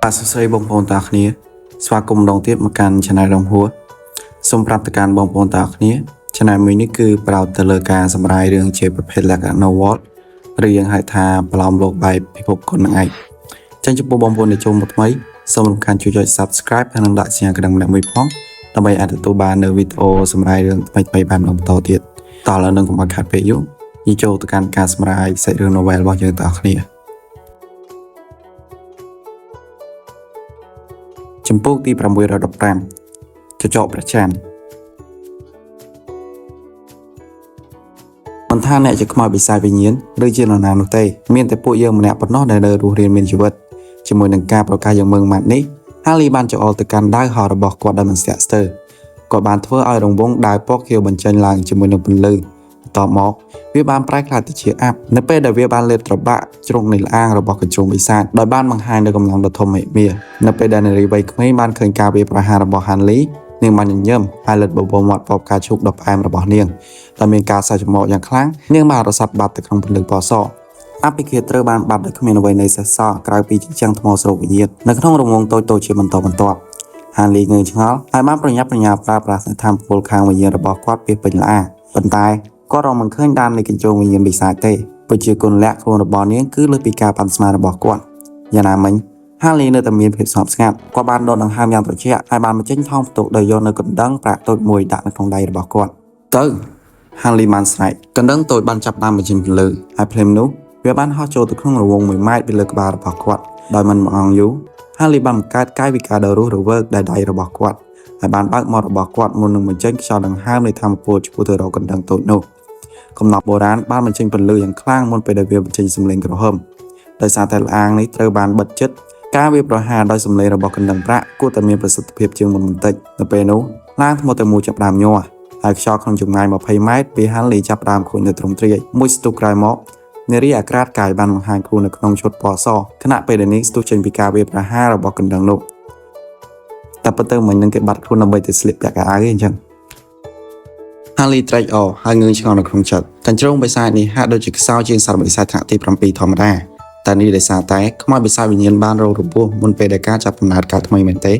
បាទសួស្តីបងប្អូនទាំងអស់គ្នាស្វាគមន៍ម្ដងទៀតមកកាន់ Channel រងហួរសូមប្រាប់ទៅកាន់បងប្អូនទាំងអស់គ្នា Channel មួយនេះគឺប្រោតទៅលើការសម្រាយរឿងជាប្រភេទលក្ខណៈ Novel ឬយើងហៅថាប្រឡំលោកបែបពិភពគុណនឹងឯងចឹងចំពោះបងប្អូនដែលចូលមកថ្មីសូមរំខានជួយចុច Subscribe ហើយនិងដាក់សញ្ញាកណ្ដឹងម្នាក់មួយផងដើម្បីអាចទទួលបាននូវវីដេអូសម្រាយរឿងថ្មីៗបែបបន្តទៀតតោះឥឡូវនឹងកុំឲ្យខាត់ពេកយូរនិយាយចូលទៅកាន់ការសម្រាយសាច់រឿង Novel របស់យើងទាំងអស់គ្នាចំពោះទី615ចចកព្រះច័ន្ទមិនថាអ្នកជាខ្មោចបិសាចវិញ្ញាណឬជានរណានោះទេមានតែពួកយើងម្នាក់ប៉ុណ្ណោះដែលនៅរស់រានមានជីវិតជាមួយនឹងការប្រកាសយ៉ាងម៉ឺងម៉ាត់នេះហាលីបានចូលទៅកាន់ដាវហោះរបស់គាត់ដោយមិនស្ទាក់ស្ទើរគាត់បានធ្វើឲ្យរង្វង់ដាវពណ៌ខៀវបញ្ចេញឡើងជាមួយនឹងពន្លឺតបមកវាបានប្រែក្លាយទៅជាអាប់នៅពេលដែលវាបានលេបត្របាក់ជ្រុងនៃលអាងរបស់កញ្ជ្រោងបិសាចដោយបានបង្ហាញនូវកម្លាំងដ៏ធំមហិមានៅពេលដែលនារីវ័យក្មេងបានឃើញការវាយប្រហាររបស់ហានលីនាងបានញញឹមហើយលើកបបោមាត់ពបការឈូកដ៏ផ្អែមរបស់នាងដែលមានការសើចចំមកយ៉ាងខ្លាំងនាងបានរសាត់បាត់ទៅក្នុងពន្លឺពណ៌សអាភិគាត្រូវបានបាត់ដោយគ្មានអ្វីនៃសេសសល់ក្រៅពីជញ្ជាំងថ្មស្រោបវិញ្ញាណនៅក្នុងរង្វង់តូចៗជាបន្តបន្ទាប់ហានលីងើយឆ្ងល់ហើយបានប្រញាប់ប្រញាល់ប្រើប្រាស់សកម្មពលខាងវិញ្ញាណរបស់គាត់ពីពេញលអាប៉ុន្តែគាត់រកមិនឃើញដាននៃកញ្ជ្រោងវិញ្ញាណបិសាចទេព្រោះជាគុណលក្ខខ្លួនរបស់នាងគឺលើសពីការប៉ាន់ស្មានរបស់គាត់យ៉ាងណាមិញហាលីនៅតែមានភាពស្ងប់ស្ងាត់គាត់បានដកដង្ហើមយ៉ាងត្រជាក់ហើយបានបញ្ចេញថងផ្ទុកដោយយកនៅកណ្ដឹងប្រាក់តូចមួយដាក់នៅក្នុងដៃរបស់គាត់ទៅហាលីបានស្រែកកណ្ដឹងតូចបានចាប់ដើមបញ្ចេញពន្លឺហើយភ្លាមនោះវាបានហោះចូលទៅក្នុងរង្វង់1ម៉ែត្រពីលើក្បាលរបស់គាត់ដោយមិនបង្អង់យូរហាលីបានបង្កើតកាយវិការដ៏រស់រវើកដែលដៃរបស់គាត់ហើយបានបើកមាត់របស់គាត់មុននឹងបញ្ចេញខ្យល់ដង្ហើមនៃធម្មពលឆ្ពោះទៅរកកណ្ដឹងតូចនោះកំណប់បុរាណបានបញ្ចេញពន្លឺយ៉ាងខ្លាំងមុនពេលដែលវាបញ្ចេញសំឡេងក្រហមដោយសារតែលអាងនេះត្រូវបានបិទជិតការវាប្រហារដោយសំឡេងរបស់កណ្ដឹងប្រាក់គួរតែមានប្រសិទ្ធភាពជាងមុនបន្តិចនៅពេលនោះឡានថ្មតែមួយចាប់ផ្ដើមញ័រហើយខ្យល់ក្នុងចម្ងាយ20ម៉ែត្រពីហាលីចាប់ផ្ដើមខូចនៅទ្រង់ទ្រាយមួយស្ទុះក្រោយមកនារីអាក្រាតកាយបានបង្ហាញខ្លួននៅក្នុងឈុតពណ៌សខណៈពេលដែលនាងស្ទុះចេញពីការវាប្រហាររបស់កណ្ដឹងនោះតែប៉ុន្តែមិញនឹងគេបាត់ខ្លួនដើម្បីទៅស្លៀកពាក់កៅអៅអីចឹងហាលីត្រេកអរហើយងឿងឆ្ងល់នៅក្នុងចិត្តកញ្ជ្រោងបិសាចនេះហាក់ដូចជាខ្សោយជាងសត្វបិសាចថ្នាក់ទី7ធម្មតាតែនេះដោយសារតែខ្មោចបិសាចវិញ្ញាណបានរងរបួសមុនពេលដែលការចាប់កំណើតកើតថ្មីមែនទេ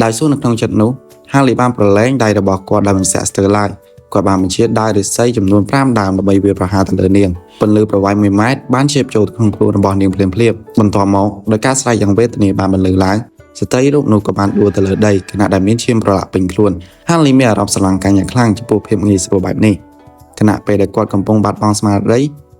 ដោយសួរនៅក្នុងចិត្តនោះហាលីបានប្រឡែងដៃរបស់គាត់ដោយមិនស្ទាក់ស្ទើរឡើយគាត់បានបញ្ជាដើរឫស្សីចំនួន5ដើមដើម្បីវាប្រហារទៅលើនាងពន្លឺប្រវែង1ម៉ែត្របានជ្រាបចូលក្នុងខ្លួនរបស់នាងភ្លាមៗបន្ទាប់មកដោយការស្រែកយ៉ាងវេទនាបានបន្លឺឡើងស្ត្រីរូបនោះក៏បានដួលទៅលើដីខណៈដែលមានឈាមប្រឡាក់ពេញខ្លួនហាលីមានអារម្មណ៍ស្រឡាញ់កាញ់យ៉ាងខ្លាំងចំពោះភាពងាយស្រួលបែបនេះខណៈពេលដែលគាត់កំពុងបាត់បង់ស្មារត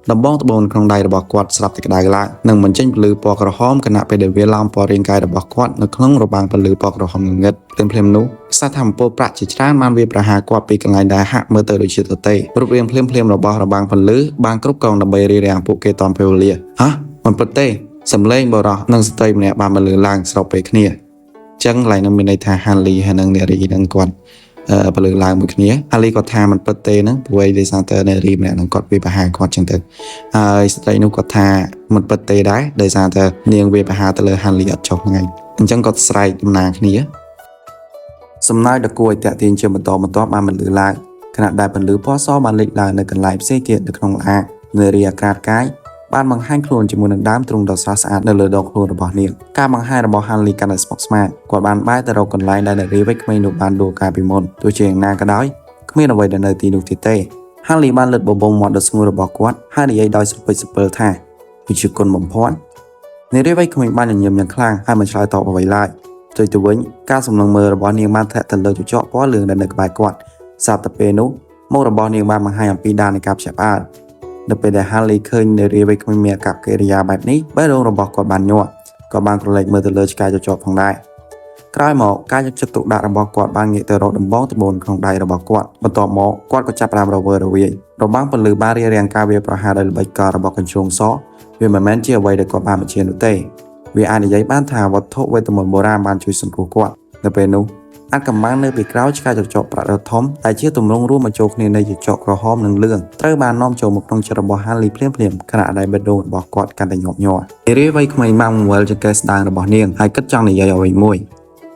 ីដំបងត្បូងក្នុងដៃរបស់គាត់ស្រាប់តែក្តៅឡើងនិងបញ្ចេញពន្លឺពណ៌ក្រហមខណៈពេលដែលវាឡោមពណ៌រាងកាយរបស់គាត់នៅក្នុងរបាំងពន្លឺពណ៌ក្រហមងងឹតភ្លាមៗនោះខ្សែធម្មពលប្រាក់ជាច្រើនបានវាប្រហារគាត់ពីកន្លែងដែលហាក់មើលទៅដូចជាទទេរូបរាងភ្លាមៗរបស់របាំងពន្លឺបានគ្រប់គ្រងដើម្បីរារាំងពួកគេតាន់ពេលវេលាហ៎មិនពិតទេសម្លេងបរោះនិងស្ត្រីម្នាក់បានបន្លឺឡើងស្របពេលគ្នាចឹងកន្លែងនោះមានន័យថាហាលីហើយនិងនារីនឹងគាត់ពលឺឡើងមួយគ្នាហាលីគាត់ថាมันពិតទេហ្នឹងព្រោះដោយសារតែនារីម្នាក់នឹងគាត់វាប្រហារគាត់ចឹងទៅហើយស្ត្រីនោះគាត់ថាมันពិតទេដែរដោយសារតែនាងវាប្រហារទៅលើហាលីអត់ចុះហ្នឹងអញ្ចឹងគាត់ស្រែកដំណាងគ្នាសំណើចដ៏គួរឲ្យតាក់ទាញជាបន្តបន្ទាប់បានបន្លឺឡើងខណៈដែលពន្លឺពណ៌សបានលេចឡើងនៅកន្លែងផ្សេងទៀតនៅក្នុងអាងនារីអាក្រាតកាយបានបង្ហាញខ្លួនជាមួយនឹងដើមទ្រូងដ៏ស្រស់ស្អាតនៅលើដងខ្លួនរបស់នាងការបង្ហាញរបស់ហានលីកាន់តែស្មុគស្មាញគាត់បានបែរទៅរកកន្លែងដែលនារីវ័យក្មេងនោះបានដួលកាលពីមុនទោះជាយ៉ាងណាក៏ដោយគ្មានអ្វីដែលនៅទីនោះទៀតទេហានលីបានលើកបបោមាត់ដ៏ស្ងួតរបស់គាត់ហើយនិយាយដោយសពិចសពិលថាវាជាគុណបំផុតនារីវ័យក្មេងបានញញឹមយ៉ាងខ្លាំងហើយមិនឆ្លើយតបអ្វីឡើយផ្ទុយទៅវិញការសម្លឹងមើលរបស់នាងបានធ្លាក់ទៅលើចចកពណ៌លឿងដែលនៅក្បែរគាត់ស្រាប់តែពេលនោះមុខរបស់នាងបានបង្ហាញអំពីដាននៃការភ្ញាក់ផ្អើលនៅពេលដែលហាលីឃើញនារីវ័យក្មេងមានអាកប្បកិរិយាបែបនេះបេះដូងរបស់គាត់បានញាក់គាត់បានក្រឡេកមើលទៅលើឆ្កែចចកផងដែរក្រោយមកការយកចិត្តទុកដាក់របស់គាត់បានងាកទៅរកដំបងត្បូងក្នុងដៃរបស់គាត់បន្ទាប់មកគាត់ក៏ចាប់ផ្ដើមរវើរវាយរបាំងពន្លឺបានរារាំងការវាប្រហារដោយល្បិចកលរបស់កញ្ជ្រោងសវាមិនមែនជាអ្វីដែលគាត់បានបញ្ជានោះទេវាអាចនិយាយបានថាវត្ថុវេទមន្តបុរាណបានជួយសង្គ្រោះគាត់នៅពេលនោះអាចកំបាំងនៅពីក្រោយឆ្កែចចកប្រាក់ដ៏ធំដែលជាទម្រង់រួមបញ្ចូលគ្នានៃចចកក្រហមនិងលឿងត្រូវបាននាំចូលមកក្នុងចិត្តរបស់ហាលីភ្លាមៗខណៈដែលបេះដូងរបស់គាត់កាន់តែញាប់ញ័រនារីវ័យក្មេងបានបង្វិលចង្កេះស្ដាងរបស់នាងហើយគិតចង់និយាយអ្វីមួយ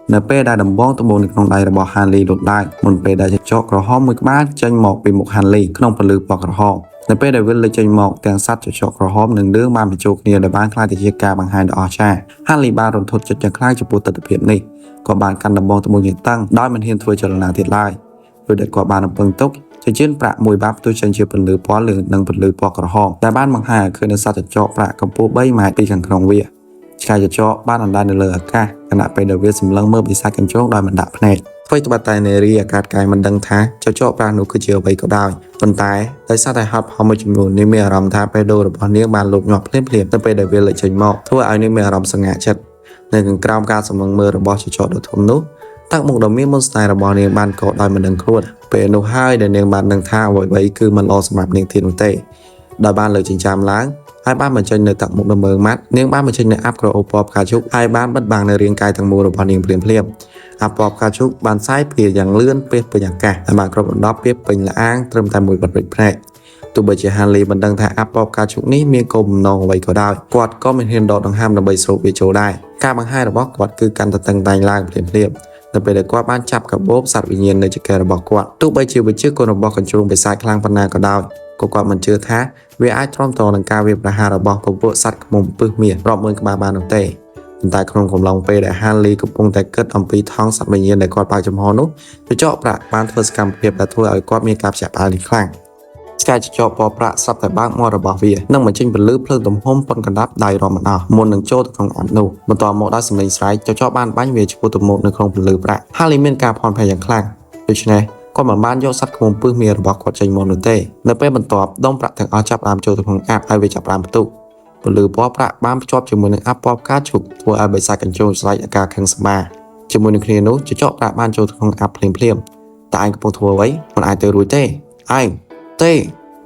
នៅពេលដែលដំបងត្បូងនៅក្នុងដៃរបស់ហាលីលុតឡើងមុនពេលដែលចចកក្រហមមួយក្បាលចេញមកពីមុខហាលីក្នុងពន្លឺពណ៌ក្រហម នៅពេលដែលវាលេចចេញមកទាំងសត្វចចកក្រហមនិងលឿងបានបញ្ចូលគ្នាដែលបានខ្លាយទៅជាការបង្ហាញដ៏អស្ចារ្យហាលីបានរន្ធត់ចិត្តយ៉ាងខ្លាំងចំពោះទស្សនវិជ្ជានេះក៏បានកាន់ដំបងទៅមួយយ៉ាងតឹងដោយមិនហ៊ានធ្វើចលនាទៀតឡើយព្រោះតែគាត់បានរំពឹងទុកជាជាប្រាក់មួយបាបផ្ទុះចេញជាពន្លឺពណ៌លឿងនិងពន្លឺពណ៌ក្រហមដែលបានបង្ហាញឃើញនៅសត្វចចកប្រាក់កម្ពស់3ម៉ែត្រពីខាងក្នុងវាឆ្កែចចកបានអណ្ដែតនៅលើអាកាសខណៈពេលដែលវាសម្លឹងមើលពីសាច់កញ្ជងដោយមិនដាក់ភ្នែកអ្វីត្បិតតែនារីអាកាសកាយមិនដឹងថាចចកប្រាក់នោះគឺជាអ្វីក៏ដោយប៉ុន្តែដោយសារតែហត់ផលមួយចំនួននេះមានអារម្មណ៍ថាបេះដូងរបស់នាងបានលូតញាស់ភ្លាមៗទៅពេលដែលវាលេចចេញមកធ្វើឲ្យនាងមានអារម្មណ៍ស្ងាត់ចិត្តនៅខាងក្រោមការសម្លឹងមើលរបស់ចចកដ៏ធំនោះតាំងមុខដ៏មានមុនស្នេហ៍របស់នាងបានកោដោយមិនដឹងខ្លួនពេលនោះហើយដែលនាងបានដឹងថាអ្វីៗគឺមិនល្អសម្រាប់នាងទៀតនោះទេដោយបានលើកចិញ្ចើមឡើងហើយបានបញ្ចេញនៅតាក់មុខដ៏មើងម៉ាត់នាងបានបញ្ចេញនៅអាប់ក្រអូបពណ៌ផ្កាឈូកហើយបានបិទបាំងនៅរាងកាយទាំងមូលរបស់នាងភ្លាមៗអាប់ពណ៌ផ្កាឈូកបានសាយភាយយ៉ាងលឿនពេញពេញអាកាសហើយបានគ្របដណ្ដប់ពាសពេញល្អាងត្រឹមតែមួយបន្តិចភ្នែកទោះបីជាហាលីមិនដឹងថាអាប់ពណ៌ផ្កាឈូកនេះមានគោលបំណងអ្វីក៏ដោយគាត់ក៏មិនហ៊ានដកដង្ហើមដើម្បីស្រូបវាចូលដែរការបង្ហាញរបស់គាត់គឺកាន់តែតឹងតែងឡើងភ្លាមៗនៅពេលដែលគាត់បានចាប់កាបូបសត្វវិញ្ញាណនៅចង្កេះរបស់គាត់ទោះបីជាវិជ្ជាគុណរបស់កញ្ជ្រោងបិសាចខ្លាំងប៉ុណ្ណាក៏ដោយក៏គាត់មិនជឿថាវាអាចទ្រាំទ្រនឹងការវាយប្រហាររបស់ពពួកសត្វខ្មុំពឹសមាសរាប់ម៉ឺនក្បាលបាននោះទេប៉ុន្តែក្នុងកំឡុងពេលដែលហាលីកំពុងតែគិតអំពីថង់សត្វវិញ្ញាណដែលគាត់បើកចំហនោះចចកប្រាក់បានធ្វើសកម្មភាពដែលធ្វើឲ្យគាត់មានការភ្ញាក់ផ្អើលនេះខ្លាំងឆ្កែចចកពណ៌ប្រាក់ស្រាប់តែបើកមាត់របស់វានិងបញ្ចេញពន្លឺភ្លើងទំហំប៉ុនកណ្ដាប់ដៃរាប់មិនអស់មុននឹងចូលទៅក្នុងអាប់នោះបន្ទាប់មកដោយសម្លេងស្រែកចចកបានបាញ់វាឆ្ពោះទៅមុខនៅក្នុងពន្លឺប្រាក់ហាលីមានការភ័ន្តភ័យយ៉ាងខ្លាំងដូច្នេះគាត់មិនបានយកសត្វខ្មុំពឹសមាសរបស់គាត់ចេញមកនោះទេនៅពេលបន្ទាប់ដុំប្រាក់ទាំងអស់ចាប់ផ្ដើមចូលទៅក្នុងអាប់ហើយវាចាប់ផ្ដើមផ្ទុះពន្លឺពណ៌ប្រាក់បានភ្ជាប់ជាមួយនឹងអាប់ពណ៌ផ្កាឈូកធ្វើឲ្យបិសាចកញ្ជោស្រែកអាការខឹងសម្បាជាមួយនឹងគ្នានោះចចកប្រាក់បានចូលទៅក្នុងអាប់ភ្លាមៗតែឯងកំពុងធ្វើអ្វីមិនអាចទៅរួចទេឯងទេ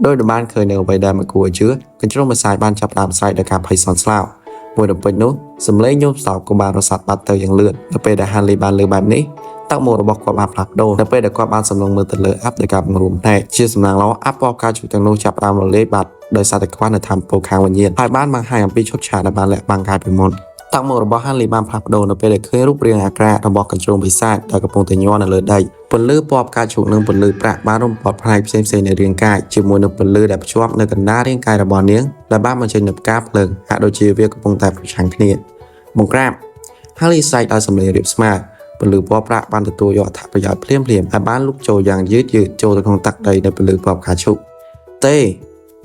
ដោយដែលបានឃើញនៅអ្វីដែលមិនគួរឲ្យជឿកញ្ជ្រោងបិសាចបានចាប់ផ្ដើមស្រែកដោយការភ័យសន្ស្លាវមួយរំពេចនោះសម្លេងញោមសោកក៏បានរសាត់បាត់ទៅយ៉ាងលឿននៅពេលដែលហាលីបានលើបែបនេះតាក់មុខរបស់គាត់បានផ្លាស់ប្ដូរនៅពេលដែលគាត់បានសម្លឹងមើលទៅលើអាប់ដោយការបង្រួមភ្នែកជាសំណាងល្អអាប់ពណ៌ផ្កាឈូកទាំងនោះចាប់ផ្ដើមរលាយបាត់ដោយសារតែខ្វះនៅថាមពលខាងវិញ្ញាណហើយបានបង្ហាញអំពីឈុតឆាកដែលបានលាក់បាំងកាយពីមុនតាក់មុខរបស់ហាលីបានផ្លាស់ប្ដូរនៅពេលដែលឃើញរូបរាងអាក្រក់របស់កញ្ជ្រោងបិសាចដែលកំពុងតែញ័រនៅលើដីពន្លឺពណ៌ផ្កាឈូកនិងពន្លឺប្រាក់បានរំពាត់ផ្នែកផ្សេងៗនៃរាងកាយជាមួយនឹងពន្លឺដែលភ្ជាប់នៅកណ្ដាលរាងកាយរបស់នាងដែលបានបញ្ចេញនូវផ្កាភ្លើងហាក់ដូចជាវាកំពុងតែប្រឆាំងគ្នាបង្ក្រាបហាលីស្រែកដោយសំឡេងរាបស្មើពន្លឺពណ៌ប្រាក់បានទទួលយកអត្ថប្រយោជន៍ភ្លាមៗហើយបានលុកចូលយ៉ាងយឺតចូលទៅក្នុងទឹកដីនៃពន្លឺពណ៌ផ្កាឈូកទ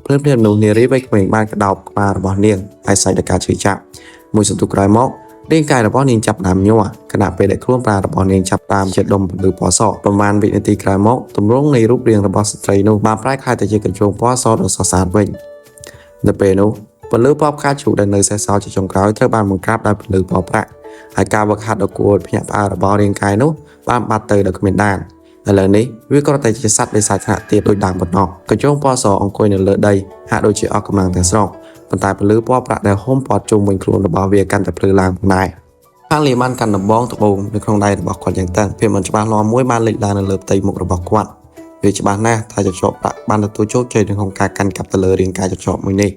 េភ្លាមនោះនារីវ័យក្មេងបានក្តោបក្បាលរបស់នាងហើយស្រែកដោយការឈឺចាប់មួយសន្ទុះក្រោយមករាងកាយរបស់នាងចាប់ផ្ដើមញ័រខណៈពេលដែលខ្លួនប្រារបស់នាងចាប់ផ្ដើមជាដុំពន្លឺពណ៌សប្រមាណវិនាទីក្រោយមកទម្រង់នៃរូបរាងរបស់ស្ត្រីនោះបានប្រែក្លាយទៅជាកញ្ជ្រោងពណ៌សដ៏ស្រស់ស្អាតវិញនៅពេលនោះពន្លឺពណ៌ផ្កាឈូកដែលនៅសេសសល់ជាចុងក្រោយត្រូវបានបង្ក្រាបដោយពន្លឺពណ៌ប្រាក់ហើយការវឹកហាត់ដ៏គួរឲ្យភ្ញាក់ផ្អើលរបស់រាងកាយនោះបានបាត់ទៅដោយគ្មានដានឥឡូវនេះវាគ្រាន់តែជាសត្វបិសាចថ្នាក់ទាបដូចដើមប៉ុណ្ណោះកញ្ជងពណ៌សអង្គុយនៅលើដីហាក់ដូចជាអស់កម្លាំងទាំងស្រុងប៉ុន្តែពន្លឺពណ៌ប្រាក់ដែលហុំព័ទ្ធជុំវិញខ្លួនរបស់វាកាន់តែភ្លឺឡើងផងដែរហាលីបានកាន់ដំបងត្បូងនៅក្នុងដៃរបស់គាត់យ៉ាងតឹងភាពមិនច្បាស់លាស់មួយបានលេចឡើងនៅលើផ្ទៃមុខរបស់គាត់វាច្បាស់ណាស់ថាចចកប្រាក់បានទទួលជោគជ័យនៅក្នុងការកាន់កាប់ទៅលើរាងកាយចចកមួយនេះ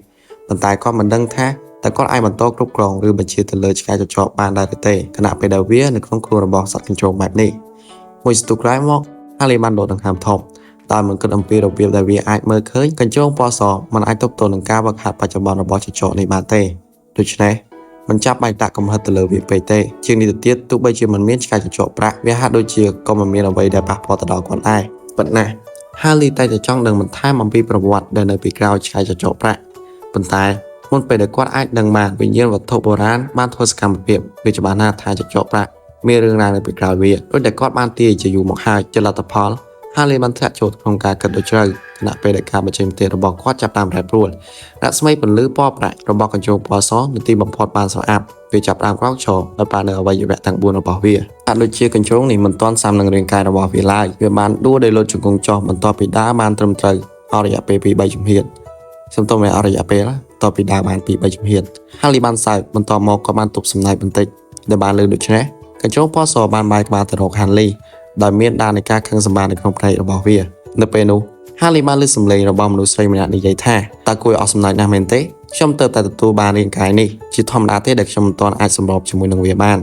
ប៉ុន្តែគាត់មិនដឹងថាតើគាត់អាចបន្តគ្រប់គ្រងឬបញ្ជាទៅលើឆ្កែចចកបានដែរឬទេខណៈពេលដែលវានៅក្នុងខ្លួនរបស់សត្វកញ្ជ្រោងបែបនេះមួយសន្ទុះក្រោយមកហាលីបានដកដង្ហើមធំដោយមិនគិតអំពីរបៀបដែលវាអាចមើលឃើញកញ្ជ្រោងពណ៌សមិនអាចទប់ទល់នឹងការវឹកហាត់បច្ចុប្បន្នរបស់ចចកនេះបានទេដូច្នេះមិនចាប់បាច់ដាក់កំហិតទៅលើវាពេកទេជាងនេះទៅទៀតទោះបីជាមិនមានឆ្កែចចកប្រាក់វាហាក់ដូចជាក៏មិនមានអ្វីដែលប៉ះពាល់ទៅដល់គាត់ដែរប៉ុន្តែហាលីតែចង់ដឹងបន្ថែមអំពីប្រវត្តិដែលនៅពីក្រោយឆ្កែចចកប្រាក់ប៉ុន្តែមុនពេលដែលគាត់អាចដឹងបានវិញ្ញាណវត្ថុបុរាណបានធ្វើសកម្មភាពវាច្បាស់ណាស់ថាចចកប្រាក់មានរឿងរ៉ាវនៅពីក្រោយវាដូចតែគាត់បានទាយជាយូរមកហើយជាលទ្ធផលហាលីបានធ្លាក់ចូលក្នុងការគិតដូចជ្រៅខណៈពេលដែលការបញ្ចេញមតិរបស់គាត់ចាប់តាមរ៉ែព្រួលរស្មីពន្លឺពណ៌ប្រាក់របស់កញ្ជ្រោងពណ៌សនៅទីបំផុតបានស្រអាប់វាចាប់ផ្ដើមក្រោកឈរដោយប្រើនៅអវយវៈទាំង4របស់វាអាចដូចជាកញ្ជ្រោងនេះមិនទាន់ស៊ាំនឹងរាងកាយរបស់វាឡើយវាបានដួលដោយលោតជង្គង់ចុះបន្ទាប់ពីដើរបានត្រឹមត្រូវអស់រយៈពេល2-3ជំហានសំទោសមែនអស់រយៈពេលបន្ទាប់ពីដើរបាន2-3ជំហានហាលីបានសើចបន្ទាប់មកក៏បានទប់សំណាញ់បន្តិចដែលបានលើដូច្នេះកញ្ជ្រោងពណ៌សបានបែរក្បាលទៅរកហាលីដោយមានដាននៃការខឹងសម្បារនៅក្នុងភ្នែករបស់វានៅពេលនោះហាលីបានលើសំឡេងរបស់មនុស្សស្រីម្នាក់និយាយថាតើគួរអស់សំណាចណាស់មែនទេខ្ញុំទើបតែទទួលបានរាងកាយនេះជាធម្មតាទេដែលខ្ញុំមិនទាន់អាចសម្របជាមួយនឹងវាបាន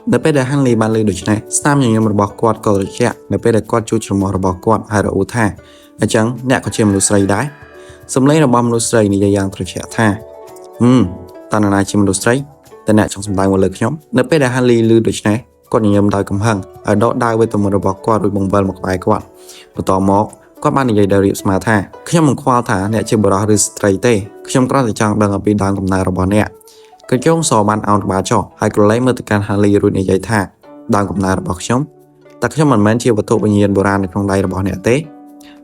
នៅពេលដែលហាលីបានលើដូច្នេះស្នាមញញឹមរបស់គាត់ក៏ត្រជាក់នៅពេលដែលគាត់ជួបច្រមុះរបស់គាត់ហើយរអ៊ូថាអញ្ចឹងអ្នកក៏ជាមនុស្សស្រីដែរ Some lane of bomb straight in the young Trichata. Tananachi Straight, the natural some time will look him. The Peda Hanley Luduchne, got in yum dicum hung. I don't die with the mother about quad with Bongbel by quad. But all more, got money the rips my time. Come qualta, nature brought his straight day. Come cross the chunk down a bit down from Narabonia. កញ្ចុងសបានអោនក្បាលចុះហើយក្រឡេកមើលទៅកាន់ហាលីរួចនិយាយថាដើមកំណើតរបស់ខ្ញុំតែខ្ញុំមិនមែនជាវត្ថុវិញ្ញាណបុរាណនៅក្នុងដៃរបស់អ្នកទ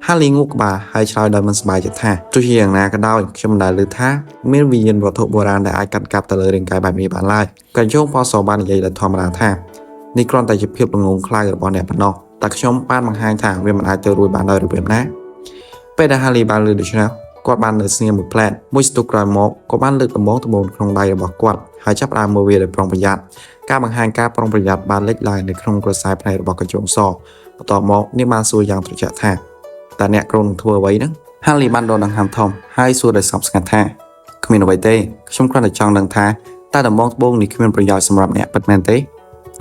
េហាលីងូកក្បាលហើយឆ្លើយដោយមិនសប្បាយចិត្តថាទោះជាយ៉ាងណាក៏ដោយខ្ញុំមិនដែលឮថាមានវិញ្ញាណវត្ថុបុរាណដែលអាចកាត់កាប់ទៅលើរាងកាយបែបនេះបានឡើយកញ្ចុងប៉សបាននិយាយដោយធម្មតាថានេះគ្រាន់តែជាភាពល្ងងខ្លៅរបស់អ្នកប៉ុណ្ណោះតែខ្ញុំបានបង្ហាញថាវាមិនអាចទៅរួចបានដោយរបៀបណាពេលដែលហាលីបានឮដូច្នោះគាត់បានលើស្ងៀមមួយផ្លែតមួយស្ទុះក្រោយមកក៏បានលើកដំបងក្នុងដៃរបស់គាត់ហើយចាប់ផ្ដើមមើលវាដោយប្រុងប្រយ័ត្នការបង្ហាញការប្រុងប្រយ័ត្នបានលេចឡើងនៅក្នុងក្រសែភ្នែករបស់កញ្ចុងសបន្ទាប់មកនាងបានសួរយ៉ាងត្រជាក់ថាតើអ្នកក្រុងនឹងធ្វើអ្វីហ្នឹងហាលីបានដកដង្ហើមធំហើយសួរដោយស្ងប់ស្ងាត់ថាគ្មានអ្វីទេខ្ញុំគ្រាន់តែចង់ដឹងថាតើដំបងត្បូងនេះគ្មានប្រយោជន៍សម្រាប់អ្នកពិតមែនទេ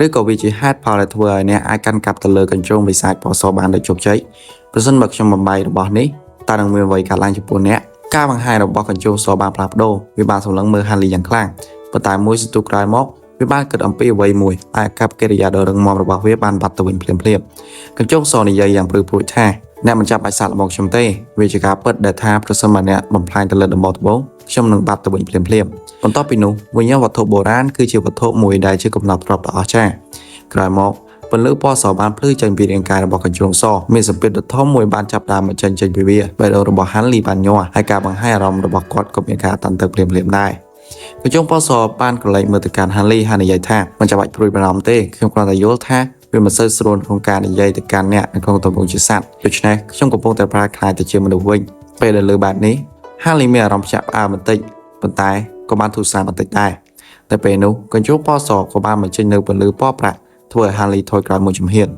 ឬក៏វាជាហេតុផលដែលធ្វើឲ្យអ្នកអាចកាន់កាប់ទៅលើកញ្ចុងបិសាចពណ៌សបានដោយជោគជ័យប្រសិនបើខ្ញុំបំបីរបស់នេះតើនឹងមានអ្វីកើតឡើងចំពោះអ្នកការបង្ហាញរបស់កញ្ចុងសបានផ្លាស់ប្ដូរវាបានសម្លឹងមើលហាលីយ៉ាងខ្លាំងប៉ុន្តែមួយសន្ទុះក្រោយមកវាបានគិតអំពីអ្វីមួយហើយអាកប្បកិរិយាដ៏រឹងមាំរបស់វាបានបាត់ទៅវិញភ្លាមៗកញ្ចុងសនិយាយយ៉ាងព្រឺព្រួចថាអ្នកមិនចាប់បាច់សាកល្បងខ្ញុំទេវាជាការពិតដែលថាប្រសិនបើអ្នកបំផ្លាញទៅលើដំបូលត្បូងខ្ញុំនឹងបាត់ទៅវិញភ្លាមៗបន្ទាប់ពីនោះវិញ្ញាណវត្ថុបុរាណគឺជាវត្ថុមួយដែលជាកំណត់ទ្រព្យដ៏អស្ចារ្យក្រោយមកពន្លឺពណ៌សបានភ្លឺចេញពីរាងកាយរបស់កញ្ចុងសមានសម្ពាធដ៏ធំមួយបានចាប់ដើមមកចេញពីវាបេះដូងរបស់ហាន់លីបានញ័រហើយការបង្ហាញអារម្មណ៍របស់គាត់ក៏មានការតាន់ទៅភ្លាមៗដែរកញ្ចុងពណ៌សបានក្រឡេកមើលទៅកាន់ហាន់លីហើយនិយាយថាមិនចាំបាច់ព្រួយបារម្ភទេខ្ញុំគ្រាន់តែយល់ថាវាមិនសូវស្រួលក្នុងការនិយាយទៅកាន់អ្នកនៅក្នុងទំព័រជាសត្វដូច្នេះខ្ញុំកំពុងតែប្រែក្លាយទៅជាមនុស្សវិញពេលដែលលើបែបនេះហាន់លីមានអារម្មណ៍ភ្ញាក់ផ្អើលបន្តិចប៉ុន្តែក៏បានធូរស្រាលបន្តិចដែរតែពេលនោះកញ្ចុងពណ៌សក៏បានបញ្ចេញនៅពន្លឺពណ៌ប្រាក់ធ្វើឲ្យហាលីថយក្រោយមួយជំហាន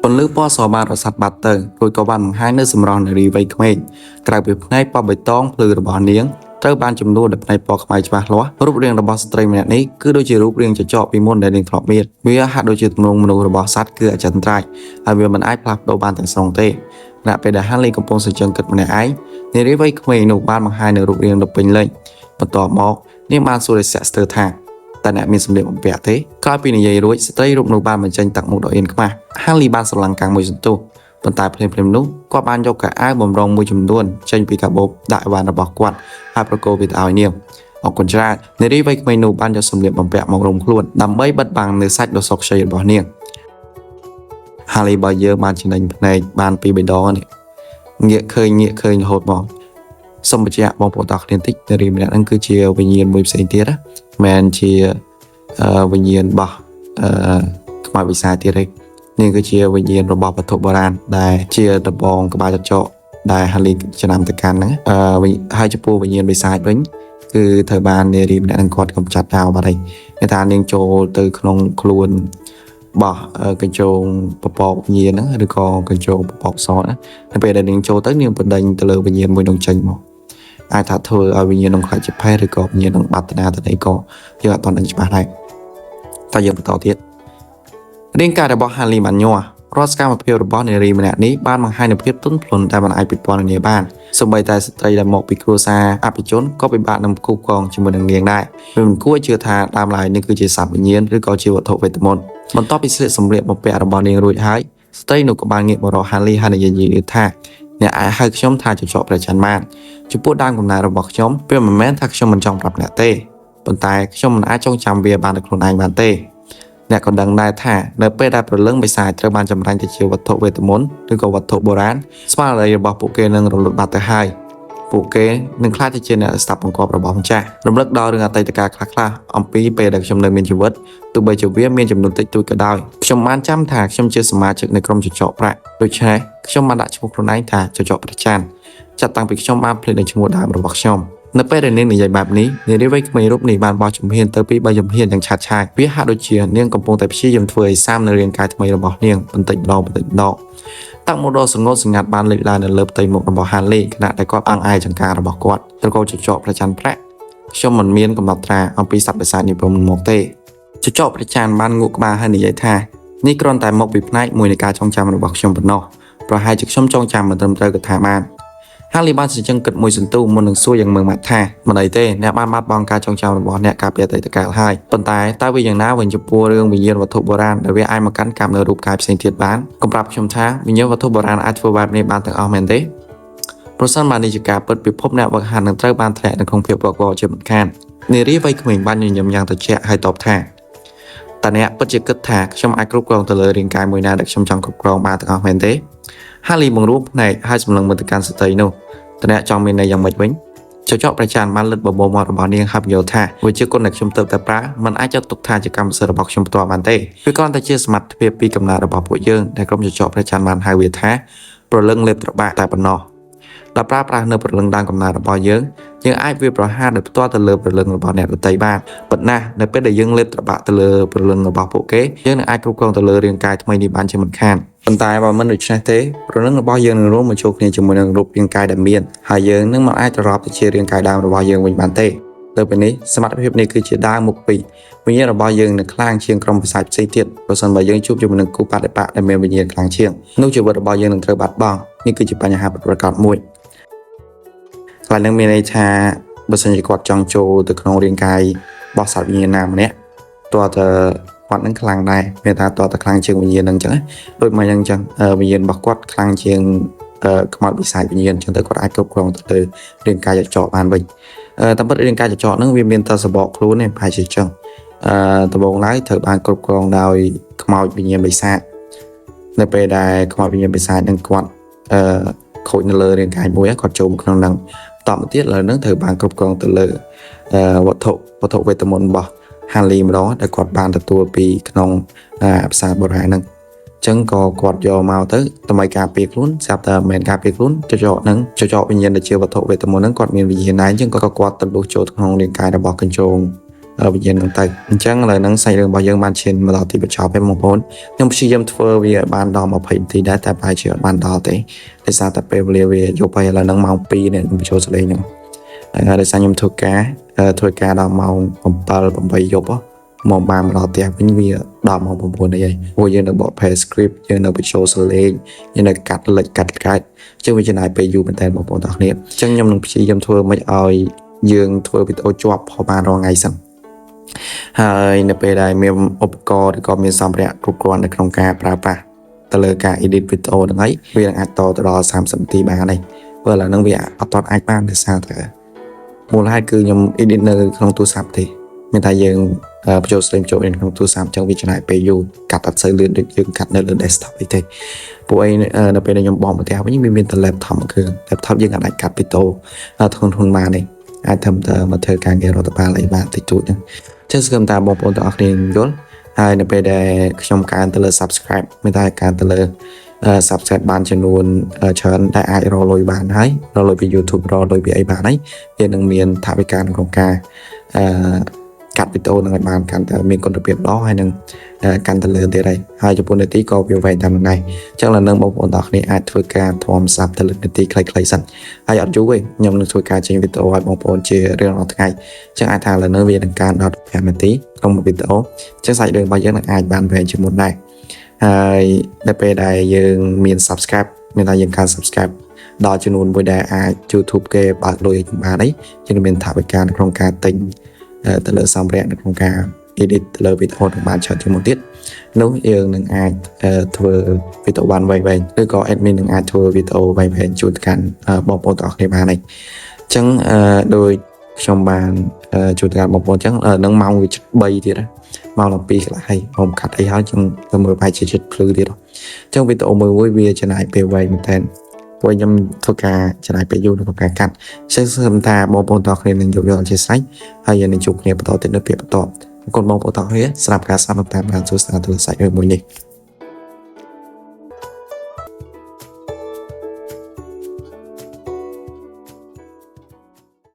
ពន្លឺពណ៌សបានរសាត់បាត់ទៅរួចក៏បានបង្ហាញនៅសម្រស់នារីវ័យក្មេងក្រៅពីផ្នែកពណ៌បៃតងភ្លឺរបស់នាងត្រូវបានចំនួនដោយផ្នែកពណ៌ខ្មៅច្បាស់លាស់រូបរាងរបស់ស្ត្រីម្នាក់នេះគឺដូចជារូបរាងចចកពីមុនដែលនាងធ្លាប់មានវាហាក់ដូចជាទម្រង់មនុស្សរបស់សត្វគឺអចិន្ត្រៃយ៍ហើយវាមិនអាចផ្លាស់ប្ដូរបានទាំងស្រុងទេខណៈពេលដែលហាលីកំពុងសញ្ជឹងគិតម្នាក់ឯងនារីវ័យក្មេងនោះបានបង្ហាញនៅរូបរាងដ៏ពេញលេញបន្ទាប់មកនាងបានសួរដោយសាក់ស្ទើរថាតែអ្នកមានសម្លៀកបំពាក់ទេក្រោយពីនិយាយរួចស្ត្រីរូបនោះបានបញ្ចេញទឹកមុខដ៏អៀនខ្មាស់ហាលីបានស្រឡាំងកាំងមួយសន្ទុះប៉ុន្តែភ្លាមៗនោះគាត់បានយកកៅអៅបំរុងមួយចំនួនចេញពីកាបូបដាក់អីវ៉ាន់របស់គាត់ហើយប្រគល់វាទៅឲ្យនាងអរគុណច្រើននារីវ័យក្មេងនោះបានយកសម្លៀកបំពាក់មករុំខ្លួនដើម្បីបិទបាំងនៅសាច់ដ៏សុកខ្ចីរបស់នាងហាលីបើយើងបានចំណេញភ្នែកបានពី3ដងនេះងាកឃើញរហូតមកសូមបញ្ជាក់បងប្អូនទាំងគ្នាតិចនារីម្នាក់ហ្នឹងគឺជាវិញ្ញាណមួយផ្សេងទៀតណាមិនជាវិញ្ញាណរបស់ខ្មៅវិសាទៀតទេនេះគឺជាវិញ្ញាណរបស់វត្ថុបុរាណដែលជាដបងក្បាលចចកដែលហាលីចំណាំទៅកាន់ហ្នឹងហើយចំពោះវិញ្ញាណវិសាចវិញគឺត្រូវបាននារីម្នាក់ហ្នឹងគាត់កំចាត់ចោលបាត់ហើយគេថានាងចូលទៅក្នុងខ្លួនរបស់កញ្ចងពពកវិញ្ញាណហ្នឹងឬក៏កញ្ចងពពកសណានៅពេលដែលនាងចូលទៅនាងបណ្ដេញទៅលើវិញ្ញាណមួយនោះចេញមកអាចថាធ្វើឲ្យវិញ្ញាណនឹងខ្លាចជាផេះឬក៏វិញ្ញាណនឹងបាត់តាទៅអីក៏យើងអត់ទាន់ដឹងច្បាស់ដែរតែយើងបន្តទៀតរាងកាយរបស់ហាលីបានញ័ររាល់សកម្មភាពរបស់នារីម្នាក់នេះបានបង្ហាញនូវភាពទន់ភ្លន់ដែលមិនអាចពិពណ៌នាបានសូម្បីតែស្ត្រីដែលមកពីគ្រួសារអភិជនក៏ពិបាកនឹងគូកងជាមួយនឹងនាងដែរវាមិនគួរជឿថាដើមឡើយនេះគឺជាសត្វវិញ្ញាណឬក៏ជាវត្ថុវេទមន្តបន្ទាប់ពីស្លៀកសម្លៀកបំពាក់របស់នាងរួចហើយស្ត្រីនោះក៏បានងាកមករកហាលីហើយនិយាយថាអ្នកអាចហៅខ្ញុំថាចចកព្រះច័ន្ទបានចំពោះដើមកំណើតរបស់ខ្ញុំវាមិនមែនថាខ្ញុំមិនចង់ប្រាប់អ្នកទេប៉ុន្តែខ្ញុំមិនអាចចងចាំវាបានដោយខ្លួនឯងបានទេអ្នកក៏ដឹងដែរថានៅពេលដែលព្រលឹងបិសាចត្រូវបានចម្រាញ់ទៅជាវត្ថុវេទមន្តឬក៏វត្ថុបុរាណស្មារតីរបស់ពួកគេនឹងរលត់បាត់ទៅហើយពួកគេនឹងខ្លាចទៅជាអ្នកស្ដាប់បង្គាប់របស់ម្ចាស់រំលឹកដល់រឿងអតីតកាលខ្លះៗអំពីពេលដែលខ្ញុំនៅមានជីវិតទោះបីជាវាមានចំនួនតិចតួចក៏ដោយខ្ញុំបានចាំថាខ្ញុំជាសមាជិកនៃក្រុមចចកប្រាក់ដូច្នេះខ្ញុំបានដាក់ឈ្មោះខ្លួនឯងថាចចកព្រះច័ន្ទចាប់តាំងពីខ្ញុំបានភ្លេចនៅឈ្មោះដើមរបស់ខ្ញុំនៅពេលដែលនាងនិយាយបែបនេះនារីវ័យក្មេងរូបនេះបានបោះជំហានទៅពី3ជំហានយ៉ាងឆាប់ឆាយវាហាក់ដូចជានាងកំពុងតែព្យាយាមធ្វើឲ្យសាមនៅរាងកាយថ្មីរបស់នាងបន្តិចម្ដងតាំងមកដល់សង្កត់សង្ងាត់បានលេចឡើងនៅលើផ្ទៃមុខរបស់ហាលីខណៈដែលគាត់អង្អែលចង្ការរបស់គាត់ត្រកូលចចកព្រះច័ន្ទប្រាក់ខ្ញុំមិនមានកំណត់ត្រាអំពីសត្វបិសាចនេះព្រមមកទេចចកព្រះច័ន្ទបានងក់ក្បាលហើយនិយាយថានេះគ្រាន់តែមកពីផ្នែកមួយនៃការចងចាំរបស់ខ្ញុំប៉ុណ្ណោះប្រហែលជាខ្ញុំចងចាំមិនត្រឹមត្រូវក៏ថាបាន Harley ban sẽ chân kịch mùi sừng tu một đường xuôi dần mừng mặt tha mà đầy tê nè ban mắt bong ca trong chào bỏ nè cà bia tới tất cả hai tồn tại ta vìอย่างน้าวันจะปัวเรื่องวิญญาณวัตถุโบราณแต่ว่าไอ้มากันกำเนิดรูปกายเป็นเทียบบ้านกำปรับชมท้าวิญญาณวัตถุโบราณอาจจะแบบในบ้านต่างเอาเมนเต้เพราะฉะนั้นบานในจิกาเปิดไปพบแนววัคหาหนึ่งเจ้าบ้านแถลงในคงเพียบบอกว่าจะเหมือนกันในรีไว้ขมิ้นบ้านยังยังตะเชะให้ตอบแทนแต่เนี้ยปัจจิกถากชมไอ้กรุ๊ปกรองตะเลยเรียงกายมวยนาเด็กชมจังกรุ๊ปกรองบ้านต่างเอาเมนเต้ฮารีบังรูปในให้สำลังบรรการสเตย์โนแต่เนี่ยจองมีในยังไม่วิ่งเจ้าประจานมันเลือดบ่มอระบาดนี้ครับโยธาวิจิกลนักชมเติบแต่ปลามันอาจจะตกทางจากกรรมเสระบอกชมตัวมันเต้วิกรตะเชียสมัติเพียปีกำนาระบาดผู้ยื่นในกรมเจ้าประจานมันไฮเวท้าโปรเรื่องเล็บตระบะแต่ปนอดับปลาปลาเนื้อโปรเรื่องดังกำนาระบาดยื่นยังไอวิปราห้าเดือบตัวตะเลโปรเรื่องระบาดเนี่ยตัวไตบ้านปัดหน้าในเป็นได้ยื่นเล็บตระบะตะเลโปรเรื่องระบาดผู้เก๋ยื่นไอกรุ๊ปกองตะเลเรียงกายทำไมในบ้านจะเหมือนข้างปัญตายว่ามันดุจเต้เพราะนั้นเราบอกยังนึกรู้มาโชคเนี่ยจมูกนึกรูปเรียงกายดำเมียนหายยังนึกมันไอ้จะรับแต่เชียร์เรียงกายดาวเราบอกยังวิญญาณเต้เติมไปนี้สมัติภาพนี้คือเชียร์ดาวมุกปีวิญญาณเราบอกยังนึกคลางเชียงกรมภาษาใจเทียดเราสันบอกยังชุบจมูกนึกกูปัดได้ปะได้เมียวิญญาณคลางเชียงนู้จุดเราบอกยังนึกเธอบัดบ้างนี่คือจุดปัญหาประกอบมวยกลายนึกมีในชาบริษัทกอดจองโจตึกนองเรียงกายบอกสาววิญญาณนามเนี้ยตัวเธอวัดนั้นคลางได้เมตาตัวตะคลางเชียงวิญญาณนั่งจังโดยมายังจังวิญญาณบักวัดคลางเชียงขมาวิสัยวิญญาณจังแต่ก็ได้กบกรองตัวเรื่องกายจะเจาะบานไปตำบลเรื่องกายจะเจาะนั่งวิญญาณตาสบอกรู้เนี่ยภายในจังตะบงไล่เถอบานกบกรองดาวขมาวิญญาณวิสัยในไปได้ขมาวิญญาณวิสัยนั่งกวัดโคตรเลยเรื่องกายมวยขอโจมกรองดังต่อมาที่เลยนั่งเถอบานกบกรองตัวเลยวัตถุเวทมนต์บอกฮารีมร้อนแต่กอดบานแต่ตัวปีขนมภาษาโบราณนั่งจังก็กอดยอมาtớiทำไมการเปียกลุ้นจับแต่เหมือนการเปียกลุ้นจะเจาะนั่งจะเจาะวิญญาณแต่เชื่อวัตถุเวทมนต์นั่งกอดมีวิญญาณนั้นจังก็กอดตะลุโจทย์ของเรียนกายแต่บอกกันโจงวิญญาณต่างๆจังเลยนั่งใส่เรื่องบางอย่างบานเช่นมาต่อที่ประชาเป็นมงคลยังพยายามเฟอร์วิญบานดอมาพยที่ได้แต่ไปเชื่อบานดอแต่ซาแต่เปเรียวิโยไปแล้วนั่งเมาปีเนี่ยมันโชว์เลยเนี่ยได้สั่งยมทุกแก่ทุกแก่ดอเมาผมเปิลผมไปยบมองบานเราเตียเป็นวิดอมองผมพูดได้ยังโอ้ยังนึกบอกเพย์สคริปต์ยังนึกไปโชว์สเลงยังนึกกัดเลยกัดกัดจังวิจารณ์ไปอยู่เป็นแต่บอกผมตอนนี้จังยมนึกพี่ยมทัวร์ไม่เอายังทัวร์ไปโอจวบพอบานรอไงสั่งหายในไปได้มีอุปกรณ์ก็มีสัมผัสกรุบกรอนในโครงการปราบตะเลกาอิดิทวิดีโอดังไงเวียงอัดต่อตลอด30 นาทีบ้างเลยเวลานั่งเวียอัดตอนไอ้บ้านในซาเถอะมูลค่าคือยมอิดิทในโครงตัวสับทีมีแต่ยังประโยชน์เสริมโจทย์ในโครงตัวสับจังวิจารณ์ไปอยู่กัดตัดเส้นเลือดดึงกัดในเลือดเดสก์ท็อปไปทีพวกไอ้ในเป็นยมบอกมาแต่ว่ายังมีแต่แล็ปท็อปคือแล็ปท็อปยังอัดกัดไปโตทุนมาเนี่ยอาจทำเธอมาเธอการเกลอตบาอะไรบ้างติดจุดนึงเช่นสกัมตาบอกปนต่อเรียนยศให้ในไปได้ชมการตะเล subscribe ไม่ได้การตะเลsubscribe บานจำนวนเชิญได้ไอรอลอยบานให้รอลอยไป YouTube รอลอยไปไอบานให้เรียนหนึ่งเมียนถ่ายการของการกัดวิดีโอหนึ่งบานการแต่มีคนระเบียบล้อให้หนึ่งการตะเลเดี๋ยวใดให้จะพูดในที่ก็วิวไว้ทำไงจังหวะหนึ่งบอกปนต่อนี้อาจช่วยการทอมซับตะเลในที่ใครๆสั่นให้อัดจุ้ยยมหนึ่งช่วยการจริงวิดีโอให้บอกปนเจอเรื่องเราทั้งไงจังอาทางละเนื้อเวียนการดอทแพมตีลงมาวิดีโอจะใส่เดินไปยังหนังอาจบานแผนจมูกได้ได้ไปได้ยังมี subscribe มีได้ยังการ subscribe ดอจำนวนบริได้อาจ YouTube เก็บบาทลอยมาได้ยังเป็นถ่ายการโครงการติงแต่ละสำเร็จในโครงการ edit แต่ละวิดีโอของบ้านชาวจมูกติดนู้นเองหนึ่งอาจทัวร์วิดีโอวันไว้หรือก็แอดมินหนึ่งอาจทัวร์วิดีโอไว้แผนจุดกันบอกปนต่อในบ้านnàyจังโดยชมบานจุดการบอกปนจังนังเมาวิจัยทีนะเมาลำปีก็ให้ผมขัดไอ้เขาจังมือไปเช็ดพลื้ดีหรอจังวิดีโอมือวิ่งเวียจะไหนไปไวเหมือนกันวันยำทุกการจะไหนไปอยู่ในการกันเชื่อสมตาบอกปนต่อในหนึ่งยกยอดเช็ดไซให้ยันในจุกเนี่ยต่อติดในเปียกต่อคนบอกปนต่อเฮ้ยสลับการสลับตามการสู้สารตัวใส่มือนี้